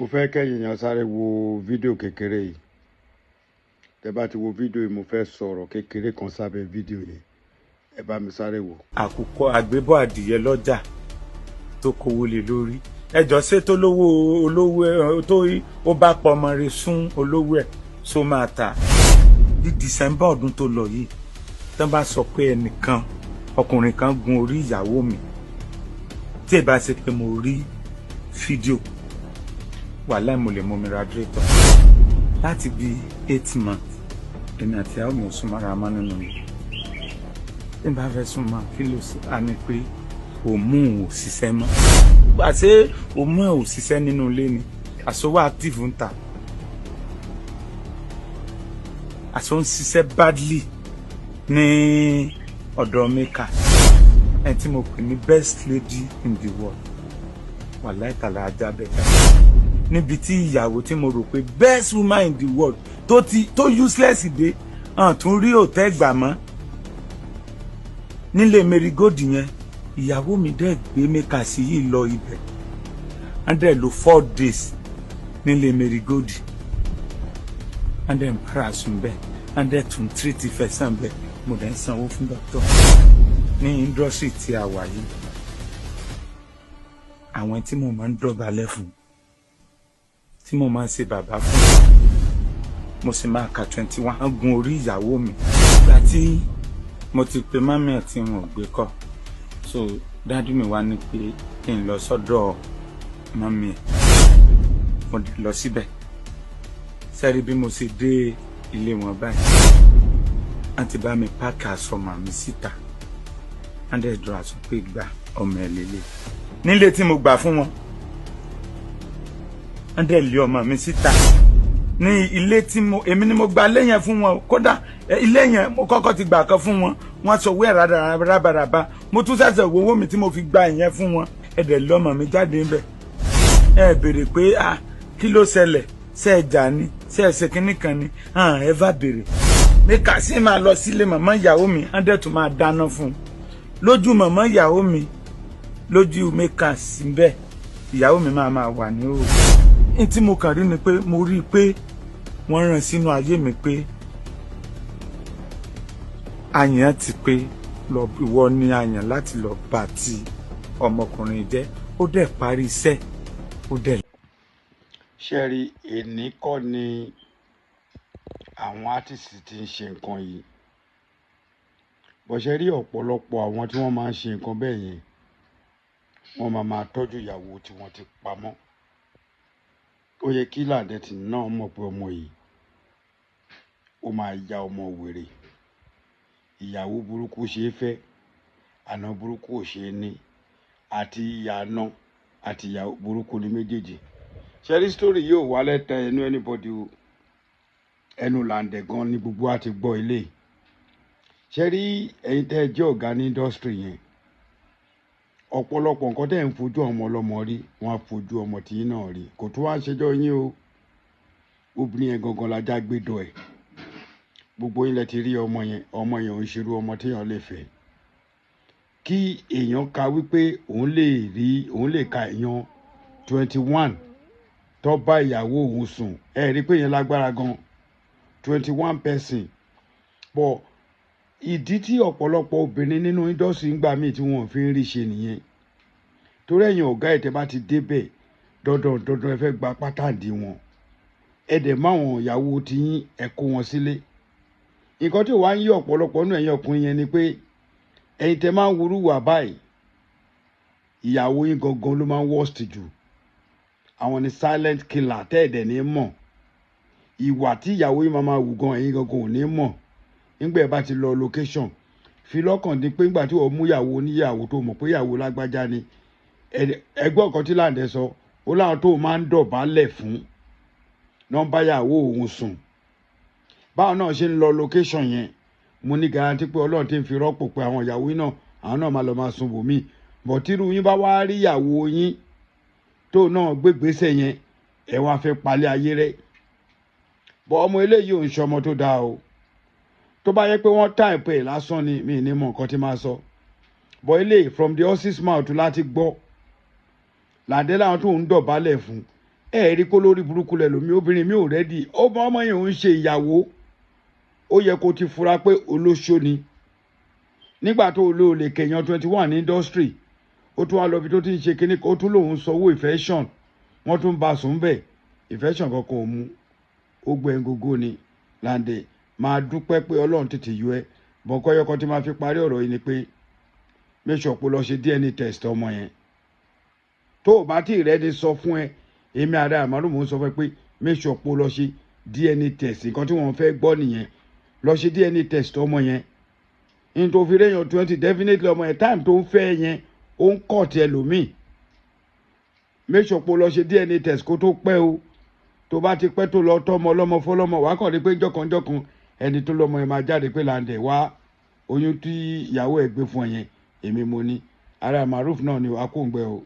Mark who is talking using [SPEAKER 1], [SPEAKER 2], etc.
[SPEAKER 1] mo fẹ́ kẹ́yìn yẹn sáré wo fídíò kékeré yìí. Tẹ́ bá ti wo fídíò yìí, mo fẹ́ sọ̀rọ̀ kékeré kan sábẹ́ fídíò yìí. Ẹ bá mi sáré wò.
[SPEAKER 2] Àkùkọ àgbébọ̀ adìyẹ lọ́jà tó kówó lé lórí. Ẹjọ́ ṣé tó lówó olówó tó ó bá pọ̀ ọmọ rẹ̀ sún olówó ẹ̀ só máa ta. Ní December ọdún tó lọ yìí, tán bá sọ pé ẹnìkan ọkùnrin kan gun orí ìyàwó mi, tí ẹ bá ṣe pé mo rí fídíò, wàláhì mo lè mú mi radiator. Láti bí 8 months èmi àti ìyàwó mi ò sún mọ́ra mọ́ nínú mi. Tí n bá fẹ́ sún mọ́ kí ló sì á ní pé òmù ò ṣiṣẹ́ mọ́. Àṣé òmù ò ṣiṣẹ́ nínú ilé ni, àṣọwọ́ active ń ta. Àṣọ ń ṣiṣẹ́ badly ní ọ̀dọ̀ maker. Ẹni tí mo pè ní best lady in the world. Wàláhì tàlà ajá bẹ́ẹ̀. Níbi tí ìyàwó tí mo rò pé best woman in the world tó useless dé, tún rí òtẹ́ gbà mọ́. Nílé Marigold yẹn, ìyàwó mi dẹ̀ gbé maker sí yìí lọ ibẹ̀. And dẹ̀ lò 4 days nílé Marigold. And dẹ̀ ń para sùn bẹ́ẹ̀. And dẹ̀ tún treat ìfẹ̀sán bẹ́ẹ̀. Mo dẹ̀ ń sanwó fún doctor. Ní industry tí a wà yìí, àwọn tí mo máa ń dọ̀bálẹ̀ fún, tí mo máa ń ṣe bàbá fún, mo sì máa ka 21 gun orí ìyàwó mi. Ìgbà tí mo ti pe mami ẹ̀ tí wọn ò gbé kọ́, so dádì mi wá ní pé kí n lọ sọ́dọ̀ mami ẹ̀. Mo dẹ̀ lọ síbẹ̀. Sẹ́rí bí mo ṣe dé ilé wọn báyìí, àǹtí bá mi páàkì aṣọ màmí síta. Àǹdẹ̀ dùn aṣọ pé gba ọmọ ẹ̀ lélẹ̀. Nílé tí mo gbà fún wọn, àǹdẹ̀ lé ọmọ mi síta. Ní ilé tí èmi ni mo gba ilé yẹn fún wọn. Kódà ilé yẹn mo kọ́kọ́ ti gbà kan fún wọn. Wọ́n sọ wẹ́ rábàràbà. Mo tún ṣẹ̀ṣẹ̀ wo owó mi tí mo fi gba ìyẹn fún wọn. Ẹ̀dẹ̀ lé ọmọ mi jáde ńbẹ̀. Ẹ béèrè pé kí ló ṣẹlẹ̀? Ṣé ẹ jà ni? Ṣé ẹ ṣe kinní kan ni? Ẹ bá béèrè. Maker sì máa lọ sílé màmá ìyàwó mi, àǹdẹ̀ tún máa dáná fún un. Lójú màmá ìyàwó mi, lójú maker sí bẹ́ẹ̀, ìyàwó mi máa wà ní òru. Ní tí mo kàn rí ni pé mo rí i pé wọ́n rán sínú ayé mi pé àyàn ti pé ìwọ ni àyàn láti lọ bá ti ọmọkùnrin jẹ́. Ó dẹ̀ parí iṣẹ́, ó dẹ̀.
[SPEAKER 1] Ṣẹ́rí, èní kọ́ ni àwọn artist ti ń ṣe nǹkan yìí. Bọ̀ṣẹ́ rí ọ̀pọ̀lọpọ̀ àwọn tí wọ́n máa ń ṣe nǹkan bẹ́ẹ̀ yẹn, wọ́n máa tọ́jú ìyàwó tí wọ́n ti pamọ́. Ó yẹ kí Ládẹ́tì náà mọ̀ pé ọmọ yìí ó máa ya ọmọ wèrè. Ìyàwó burúkú ṣe é fẹ́, àna burúkú ò ṣe é ní. Àti ìyàna àti ìyàwó burúkú ni méjèèjì. Ṣẹ́rí story yóò wá lẹ́tà ẹnu anybody o. Ẹnu Làǹdẹ̀ gan ni gbogbo àti gbọ́ ilé. Ṣẹ́rí, ẹ̀yin tẹ́ ẹ jẹ́ ọ̀gá ní industry yẹn, ọ̀pọ̀lọpọ̀ nǹkan tẹ́ ẹ̀ ń fojú ọmọ ọlọ́mọ rí, wọ́n á fojú ọmọ tìyín náà rí. Kò tún wá ṣẹjọ́ yín o. Obìnrin yẹn gangan lajá gbédọ̀ ẹ̀. Gbogbo yín lẹ ti rí ọmọ yẹn ò ń ṣerú ọmọ téèyàn lè fẹ́. Kí èèyàn ka wípé òun lè ka èèyàn 21 tó bá ìyàwó òun sùn, ẹ rí pé yẹn lágbára gan. 21 person. But ìdí tí ọ̀pọ̀lọpọ̀ obìnrin nínú industry ń gbà míì tí wọ́n fi ń rí ṣe nìyẹn. Torí ẹ̀yin ọ̀gá ẹ̀ tẹ́ bá ti débẹ̀, dandan ẹ fẹ́ gba pátàndì wọn. Ẹ dẹ̀ máwọn ìyàwó tiyín ẹ kó wọn sílé. Nǹkan tí ó wá ń yí ọ̀pọ̀lọpọ̀ nínú ẹ̀yin ọkùnrin yẹn ni pé ẹ̀yin tẹ́ máa ń wúrú wà báyìí, ìyàwó yín gangan ló máa ń worst jù. Àwọn ni silent killer tẹ́ ẹ̀dẹ̀ ní mọ̀. Ìwà tí ìyàwó yín máa wù gan ẹ̀yin gangan ò ní mọ̀. Nígbà ẹ bá ti lọ location, fi lọ́kàn dín pé nígbà tí wọ́n mú ìyàwó oníyàwó tó mọ̀ pé ìyàwó lágbájá ni, ẹgbọ́n kan tí Làǹdẹ̀ sọ, ó láwọn tó máa ń dọ̀bálẹ̀ fún nọ́mbà ìyàwó òun sùn. Báwọn náà ṣe ń lọ location yẹn, mo ní garanti pé Ọlọ́run ti ń fi rọ́pò pé àwọn ìyàwó yín náà, àwọn náà máa lọ máa sun bòmí. Bọ̀ tírú yín bá wá rí ìyàwó yín tó náà gbégbèsè yẹn, ẹ wá fẹ́ palẹ̀ ayé rẹ̀. Bọ̀ ọmọ eléyìí ò ń ṣọmọ tó dáa o. Tó bá yẹ pé wọ́n type ẹ̀ lásán ni mi ní mọ̀ nǹkan tí máa sọ. Bọ̀ eléyìí from the horse's mouth láti gbọ́. Làǹdẹ̀ láwọn tó ń dọ̀bálẹ̀ fún, ẹ rí kó lórí burúkú lẹ lómi obìnrin mi ò rẹ́dì ọmọ yẹn ò ń ṣe ìyàwó ó yẹ kó ti fura pé olóṣó ni nígbà tó lò lè kẹyàn 21 ní industry ó tún wá lọ bí tó ti ń ṣe kíní ó tún lòun sanwó infection wọ́n tún bá sùn bẹ́ẹ̀ infection kankan ò mú ó gbẹ gógó ni Lande máa dúpẹ́ pé Ọlọ́run tètè yọ ẹ́ bọ̀kọ́yọkọ tí máa fi parí ọ̀rọ̀ yìí ni pé make sure pé lọ ṣe DNA test ọmọ yẹn tó o bá tí rẹ́ni sọ fún ẹ èmi àdá àmàlù mò ń sọ fún ẹ pé make sure pé lọ ṣe DNA test nǹkan tí wọ́n fẹ́ gbọ́ nìyẹn lọ ṣe DNA test ọmọ yẹn in tó fi réyàn 20 definitely ọmọ yẹn time tó ń fẹ́ yẹn ó ń kọ̀ tiẹ̀ lómìn make sure pé lọ ṣe DNA test kó tó pẹ́ o tó bá ti pẹ́ tó lọ tọ́mọ ọlọ́mọ fọlọ́mọ wàá kàn ní pé jọ̀kanjọ̀kan ẹni tó lọ́mọ yẹn máa jáde pé Lande wá oyún tí ìyàwó ẹ̀ gbé fún ẹ yẹn èmi mo ní ara Maruf náà ni wàá kó ń gbẹ o.